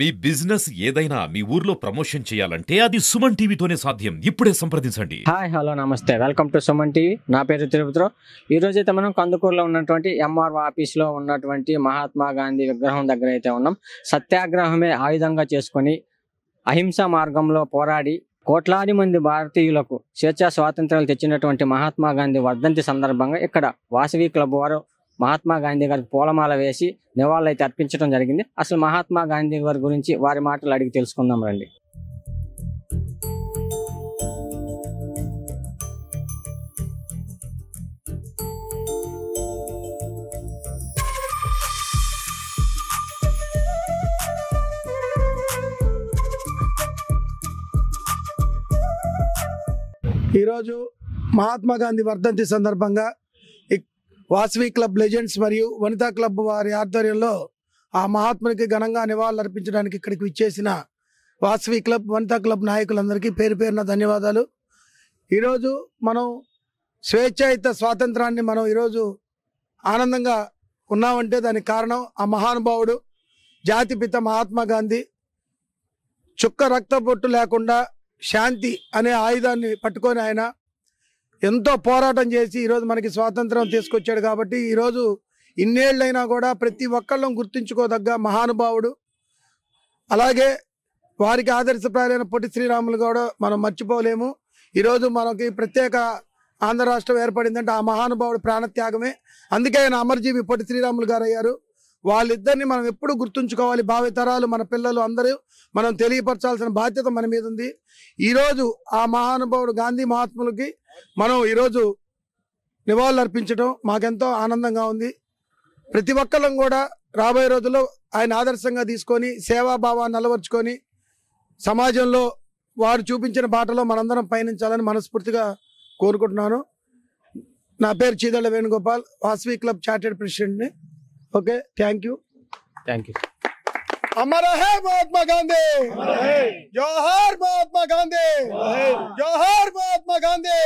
మీ business ఏదైనా మీ ఊర్లో promotion చేయాలంటే అది సుమన్ టీవీతోనే సాధ్యం. ఇప్పుడే సంప్రదించండి. హాయ్ హలో నమస్తే, వెల్కమ్ టు సుమన్ టీవీ. నా పేరు తిరుపతిరావు. ఈరోజు అయితే మనం కందుకూరులో ఉన్నటువంటి ఎంఆర్ఓ ఆఫీస్లో ఉన్నటువంటి మహాత్మా గాంధీ విగ్రహం దగ్గర అయితే ఉన్నాం. సత్యాగ్రహమే ఆయుధంగా చేసుకొని అహింసా మార్గంలో పోరాడి కోట్లాది మంది భారతీయులకు స్వేచ్ఛా స్వాతంత్రాలు తెచ్చినటువంటి మహాత్మా గాంధీ వర్ధంతి సందర్భంగా ఇక్కడ వాసవి క్లబ్ వారు మహాత్మా గాంధీ గారికి పూలమాల వేసి నివాళులు అయితే అర్పించడం జరిగింది. అసలు మహాత్మా గాంధీ గారి గురించి వారి మాటలు అడిగి తెలుసుకుందాం రండి. ఈరోజు మహాత్మా గాంధీ వర్ధంతి సందర్భంగా వాసవి క్లబ్ లెజెండ్స్ మరియు వనితా క్లబ్ వారి ఆధ్వర్యంలో ఆ మహాత్మునికి ఘనంగా నివాళులు అర్పించడానికి ఇక్కడికి విచ్చేసిన వాసవి క్లబ్ వనితా క్లబ్ నాయకులందరికీ పేరు పేరున ధన్యవాదాలు. ఈరోజు మనం స్వేచ్ఛాయుత స్వాతంత్రాన్ని మనం ఈరోజు ఆనందంగా ఉన్నామంటే దానికి కారణం ఆ మహానుభావుడు జాతిపిత మహాత్మా గాంధీ. చుక్క రక్త బొట్టు లేకుండా శాంతి అనే ఆయుధాన్ని పట్టుకొని ఆయన ఎంతో పోరాటం చేసి ఈరోజు మనకి స్వాతంత్రం తీసుకొచ్చాడు. కాబట్టి ఈరోజు ఇన్నేళ్ళైనా కూడా ప్రతి ఒక్కళ్ళం గుర్తుంచుకోదగ్గ మహానుభావుడు. అలాగే వారికి ఆదర్శప్రాయులైన పొట్టి శ్రీరాములు కూడా మనం మర్చిపోలేము. ఈరోజు మనకి ప్రత్యేక ఆంధ్ర రాష్ట్రం ఏర్పడిందంటే ఆ మహానుభావుడు ప్రాణత్యాగమే. అందుకే ఆయన అమరజీవి పొట్టి శ్రీరాములు గారు అయ్యారు. వాళ్ళిద్దరిని మనం ఎప్పుడు గుర్తుంచుకోవాలి. భావితరాలు మన పిల్లలు అందరూ మనం తెలియపరచాల్సిన బాధ్యత మన మీద ఉంది. ఈరోజు ఆ మహానుభావుడు గాంధీ మహాత్ములకి మనం ఈరోజు నివాళులు అర్పించడం మాకెంతో ఆనందంగా ఉంది. ప్రతి ఒక్కళ్ళం కూడా రాబోయే రోజుల్లో ఆయన ఆదర్శంగా తీసుకొని సేవాభావాన్ని అలవర్చుకొని సమాజంలో వారు చూపించిన బాటలో మనందరం పయనించాలని మనస్ఫూర్తిగా కోరుకుంటున్నాను. నా పేరు చీదళ్ళ వేణుగోపాల్, వాసవి క్లబ్ చార్టెడ్ ప్రెసిడెంట్ని. Okay, thank you. అమర హే మహాత్మా గాంధీ, జోహార్ మహాత్మా గాంధీ, జోహార్ మహాత్మా గాంధీ,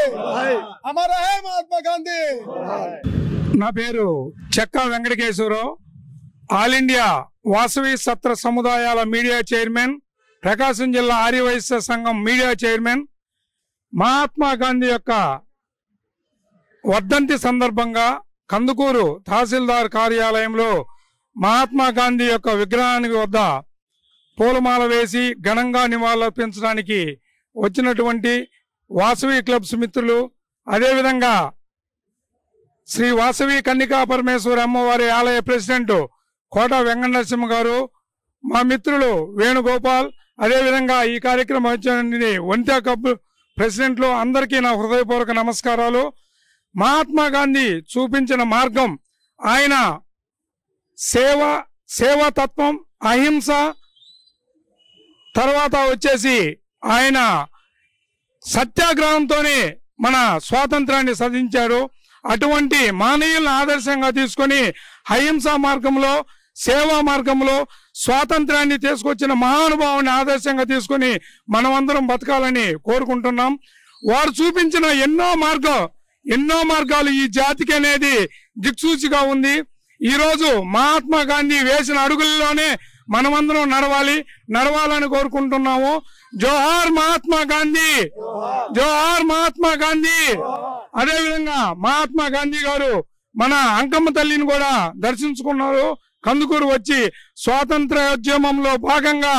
అమర హే మహాత్మా గాంధీ. నా పేరు చెక్కా వెంకటకేశ్వరరావు, ఆల్ ఇండియా వాసవి సత్ర సముదాయాల మీడియా చైర్మన్, ప్రకాశం జిల్లా ఆర్యవైశ్య సంఘం మీడియా చైర్మన్. మహాత్మా గాంధీ యొక్క వర్ధంతి సందర్భంగా కందుకూరు తహసీల్దార్ కార్యాలయంలో మహాత్మా గాంధీ యొక్క విగ్రహానికి వద్ద పూలమాల వేసి ఘనంగా నివాళులర్పించడానికి వచ్చినటువంటి వాసవి క్లబ్స్ మిత్రులు, అదేవిధంగా శ్రీ వాసవి కన్నికా పరమేశ్వరి అమ్మవారి ఆలయ ప్రెసిడెంట్ కోట వెంకట నరసింహ గారు, మా మిత్రులు వేణుగోపాల్, అదేవిధంగా ఈ కార్యక్రమం వచ్చిన వనితా క్లబ్ ప్రెసిడెంట్లు అందరికీ నా హృదయపూర్వక నమస్కారాలు. మహాత్మా గాంధీ చూపించిన మార్గం, ఆయన సేవాతత్వం, అహింస, తర్వాత వచ్చేసి ఆయన సత్యాగ్రహంతోనే మన స్వాతంత్రాన్ని సాధించారు. అటువంటి మానవులను ఆదర్శంగా తీసుకొని అహింసా మార్గంలో, సేవా మార్గంలో స్వాతంత్రాన్ని తీసుకొచ్చిన మహానుభావుని ఆదర్శంగా తీసుకొని మనమందరం బతకాలని కోరుకుంటున్నాం. వారు చూపించిన ఎన్నో మార్గాలు ఈ జాతికి అనేది దిక్సూచిగా ఉంది. ఈరోజు మహాత్మా గాంధీ వేసిన అడుగుల్లోనే మనమందరం నడవాలని కోరుకుంటున్నాము. జోహార్ మహాత్మా గాంధీ, జోహార్ మహాత్మా గాంధీ. అదేవిధంగా మహాత్మా గాంధీ గారు మన అంకమ్మ తల్లిని కూడా దర్శించుకున్నారు. కందుకూరు వచ్చి స్వాతంత్రోద్యమంలో భాగంగా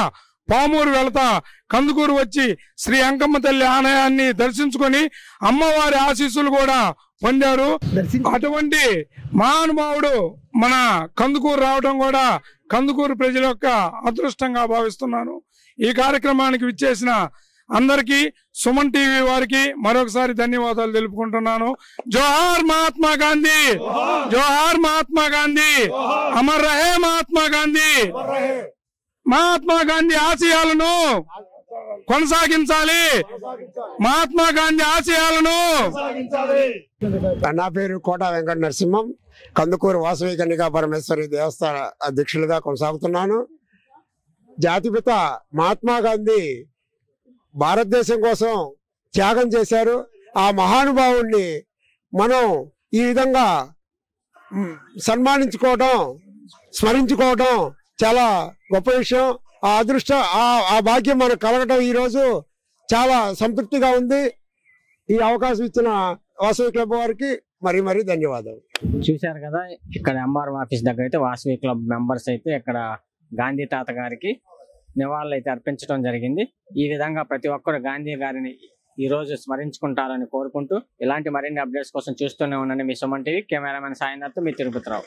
పామూరు వెళతా కందుకూరు వచ్చి శ్రీ అంకమ్మ తల్లి ఆలయాన్ని దర్శించుకొని అమ్మవారి ఆశీస్సులు కూడా పొందారు. అటువంటి మహానుభావుడు మన కందుకూరు రావడం కూడా కందుకూరు ప్రజల యొక్క అదృష్టంగా భావిస్తున్నాను. ఈ కార్యక్రమానికి విచ్చేసిన అందరికీ, సుమన్ టీవీ వారికి మరొకసారి ధన్యవాదాలు తెలుపుకుంటున్నాను. జోహార్ మహాత్మా గాంధీ, జోహార్ మహాత్మా గాంధీ, అమర్ రహే మహాత్మా గాంధీ. మహాత్మా గాంధీ ఆశయాలను కొనసాగించాలి, మహాత్మా గాంధీ ఆశయాలను. నా పేరు కోట వెంకట నరసింహం, కందుకూరు వాసవి కన్నికా పరమేశ్వరి దేవస్థాన అధ్యక్షులుగా కొనసాగుతున్నాను. జాతిపిత మహాత్మా గాంధీ భారతదేశం కోసం త్యాగం చేశారు. ఆ మహానుభావుణ్ణి మనం ఈ విధంగా సన్మానించుకోవడం, స్మరించుకోవడం చాలా గొప్ప విషయం. ఆ అదృష్టం ఆ భాగ్యం మనకు కలగడం ఈరోజు చాలా సంతృప్తిగా ఉంది. ఈ అవకాశం ఇచ్చిన వాసవి క్లబ్ వారికి మరీ మరీ ధన్యవాదాలు. చూశారు కదా, ఇక్కడ ఎంఆర్ఓ ఆఫీస్ దగ్గర అయితే వాసవి క్లబ్ మెంబర్స్ అయితే ఇక్కడ గాంధీ తాత గారికి నివాళులు అయితే అర్పించడం జరిగింది. ఈ విధంగా ప్రతి ఒక్కరు గాంధీ గారిని ఈ రోజు స్మరించుకుంటారని కోరుకుంటూ ఇలాంటి మరిన్ని అప్డేట్స్ కోసం చూస్తూనే ఉండండి మీ సుమన్ టీవీ. కెమెరామెన్ సాయినాథ్, మీ తిరుపతిరావు.